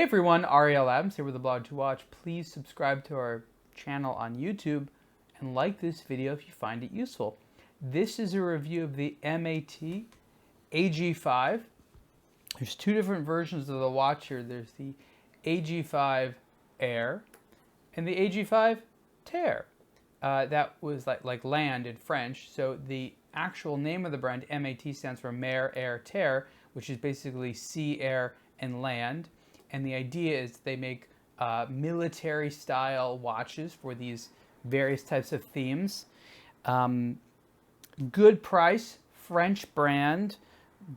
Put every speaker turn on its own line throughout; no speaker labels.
Hey everyone, Ariel Adams here with aBlogtoWatch. Please subscribe to our channel on YouTube and like this video if you find it useful. This is a review of the M.A.T AG5. There's two different versions of the watch here. There's the AG5 Air and the AG5 Terre. That was like land in French. So the actual name of the brand, M.A.T, stands for Mer, Air, Terre, which is basically sea, air, and land. And the idea is they make military-style watches for these various types of themes. Good price, French brand,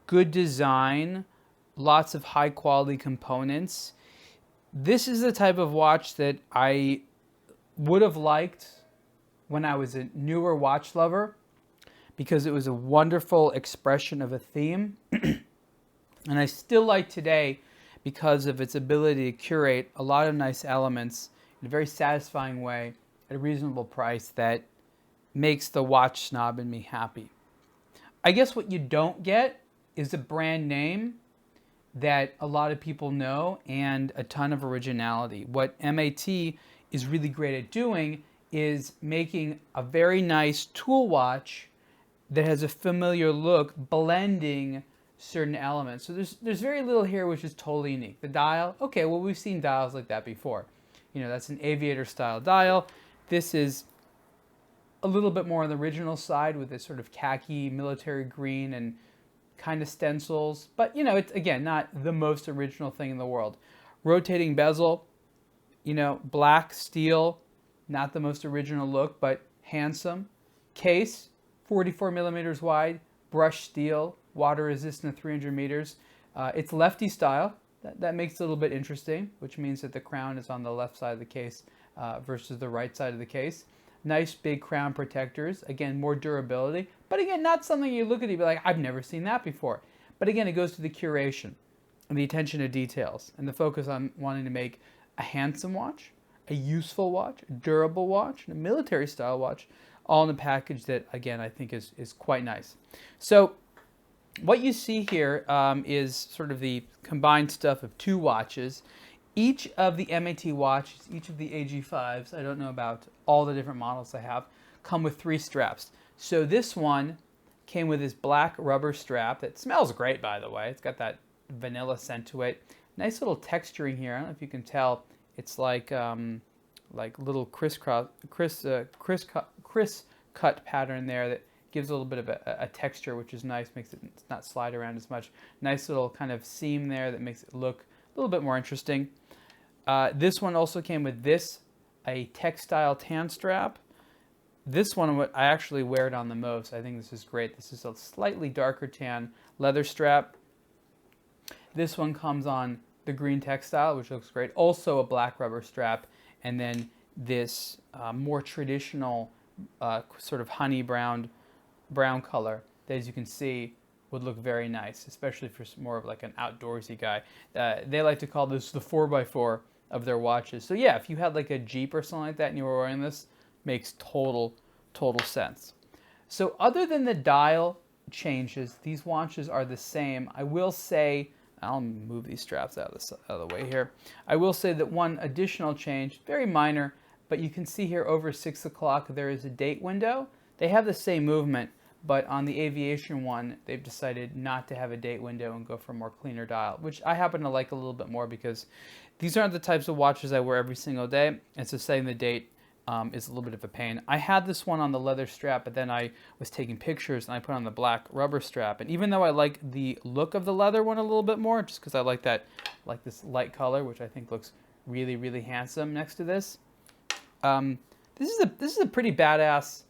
good design, lots of high-quality components. This is the type of watch that I would have liked when I was a newer watch lover because it was a wonderful expression of a theme. And I still like today because of its ability to curate a lot of nice elements in a very satisfying way at a reasonable price that makes the watch snob in me happy. I guess what you don't get is a brand name that a lot of people know and a ton of originality. What M.A.T is really great at doing is making a very nice tool watch that has a familiar look, blending certain elements. So there's very little here which is totally unique. The dial, okay, well we've seen dials like that before. You know, that's an aviator style dial. This is a little bit more on the original side with this sort of khaki military green and kind of stencils. But you know, it's again not the most original thing in the world. Rotating bezel, you know, black steel, not the most original look, but handsome. Case, 44 millimeters wide, brushed steel, water resistant to 300 meters. It's lefty style. That makes it a little bit interesting, which means that the crown is on the left side of the case versus the right side of the case. Nice big crown protectors. Again, more durability. But again, not something you look at and be like, I've never seen that before. But again, it goes to the curation and the attention to details and the focus on wanting to make a handsome watch, a useful watch, a durable watch, and a military style watch, all in a package that, again, I think is quite nice. So what you see here is sort of the combined stuff of two watches. Each of the M.A.T watches, each of the AG5s, I don't know about all the different models they have, come with 3 straps. So this one came with this black rubber strap that smells great, by the way. It's got that vanilla scent to it. Nice little texturing here. I don't know if you can tell. It's like little criss cut pattern there that gives a little bit of a texture, which is nice, makes it not slide around as much. Nice little kind of seam there that makes it look a little bit more interesting. This one also came with a textile tan strap. This one, I actually wear it on the most. I think this is great. This is a slightly darker tan leather strap. This one comes on the green textile, which looks great. Also a black rubber strap. And then this more traditional sort of honey brown color that, as you can see, would look very nice, especially for more of like an outdoorsy guy. They like to call this the 4x4 of their watches. So yeah, if you had like a Jeep or something like that and you were wearing this, makes total sense. So other than the dial changes, these watches are the same. I will say, I'll move these straps out of the way here. I will say that one additional change, very minor, but you can see here over 6 o'clock there is a date window. They have the same movement, but on the aviation one, they've decided not to have a date window and go for a more cleaner dial, which I happen to like a little bit more because these aren't the types of watches I wear every single day, and so setting the date is a little bit of a pain. I had this one on the leather strap, but then I was taking pictures and I put on the black rubber strap. And even though I like the look of the leather one a little bit more, just because I like this light color, which I think looks really handsome next to this. This is a pretty badass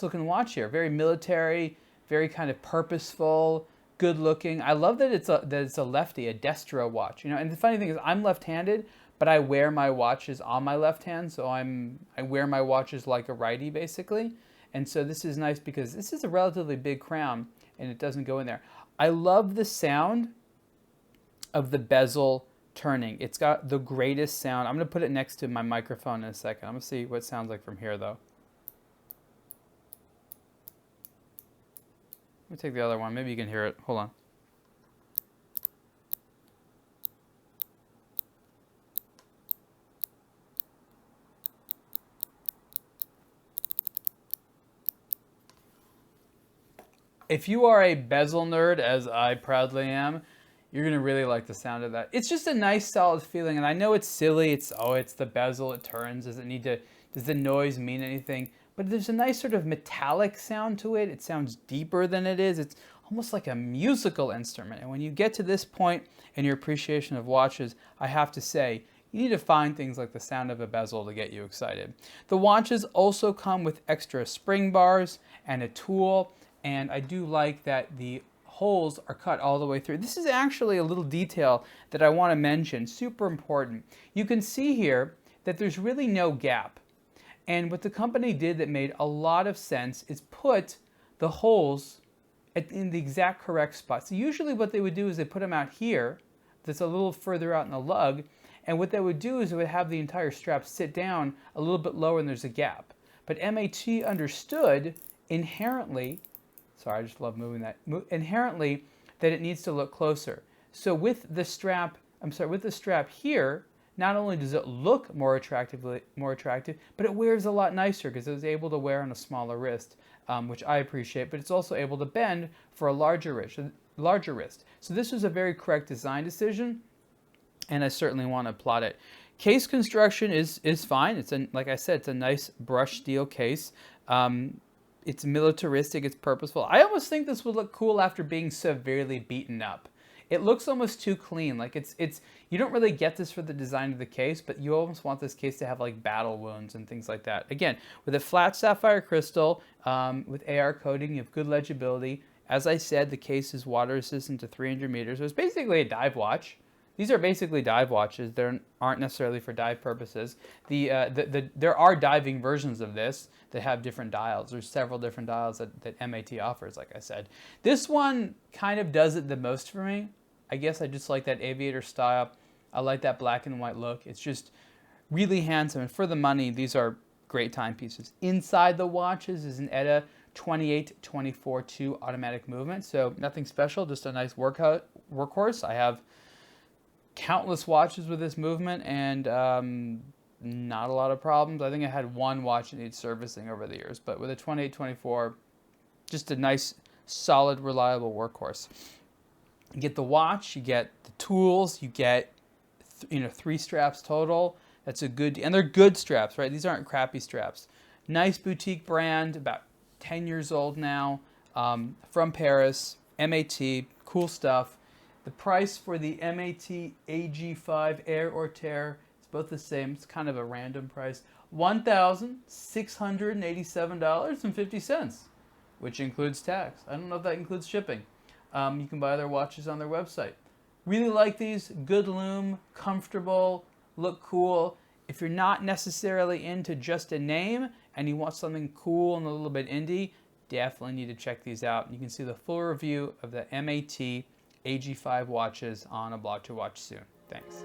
looking watch here. Very military, very kind of purposeful, good looking. I love that it's a lefty, a destro watch. You know, and the funny thing is, I'm left-handed, but I wear my watches on my left hand, so I wear my watches like a righty basically. And so this is nice because this is a relatively big crown and it doesn't go in there. I love the sound of the bezel turning. It's got the greatest sound. I'm going to put it next to my microphone in a second. I'm going to see what it sounds like from here though. Let me take the other one. Maybe you can hear it. Hold on. If you are a bezel nerd, as I proudly am, you're gonna really like the sound of that. It's just a nice, solid feeling, and I know it's silly. It's the bezel. It turns. Does the noise mean anything? But there's a nice sort of metallic sound to it. It sounds deeper than it is. It's almost like a musical instrument. And when you get to this point in your appreciation of watches, I have to say, you need to find things like the sound of a bezel to get you excited. The watches also come with extra spring bars and a tool, and I do like that the holes are cut all the way through. This is actually a little detail that I want to mention, super important. You can see here that there's really no gap. And what the company did that made a lot of sense is put the holes in the exact correct spot. So usually what they would do is they put them out here, that's a little further out in the lug, and what they would do is they would have the entire strap sit down a little bit lower and there's a gap. But M.A.T understood inherently, sorry, I just love moving that, inherently that it needs to look closer. So with the strap here, not only does it look more attractive, but it wears a lot nicer because it was able to wear on a smaller wrist, which I appreciate, but it's also able to bend for a larger wrist. So this was a very correct design decision, and I certainly want to applaud it. Case construction is fine. Like I said, it's a nice brushed steel case. It's militaristic, it's purposeful. I almost think this would look cool after being severely beaten up. It looks almost too clean. Like you don't really get this for the design of the case, but you almost want this case to have like battle wounds and things like that. Again, with a flat sapphire crystal, with AR coating, you have good legibility. As I said, the case is water resistant to 300 meters. So it's basically a dive watch. These are basically dive watches. They aren't necessarily for dive purposes. There are diving versions of this that have different dials. There's several different dials that M.A.T offers, like I said. This one kind of does it the most for me. I guess I just like that aviator style. I like that black and white look. It's just really handsome. And for the money, these are great timepieces. Inside the watches is an ETA 28-24-2 automatic movement. So nothing special, just a nice workhorse. I have countless watches with this movement and not a lot of problems. I think I had one watch that needs servicing over the years, but with a 28-24, just a nice, solid, reliable workhorse. You get the watch, you get the tools, you get 3 straps total. That's a good, and they're good straps, right? These aren't crappy straps. Nice boutique brand, about 10 years old now, from Paris, M.A.T, cool stuff. The price for the M.A.T AG5 Air or Tear is both the same. It's kind of a random price. $1,687.50, which includes tax. I don't know if that includes shipping. You can buy their watches on their website. Really like these. Good lume, comfortable, look cool. If you're not necessarily into just a name and you want something cool and a little bit indie, definitely need to check these out. You can see the full review of the M.A.T AG5 watches on aBlogtoWatch soon. Thanks.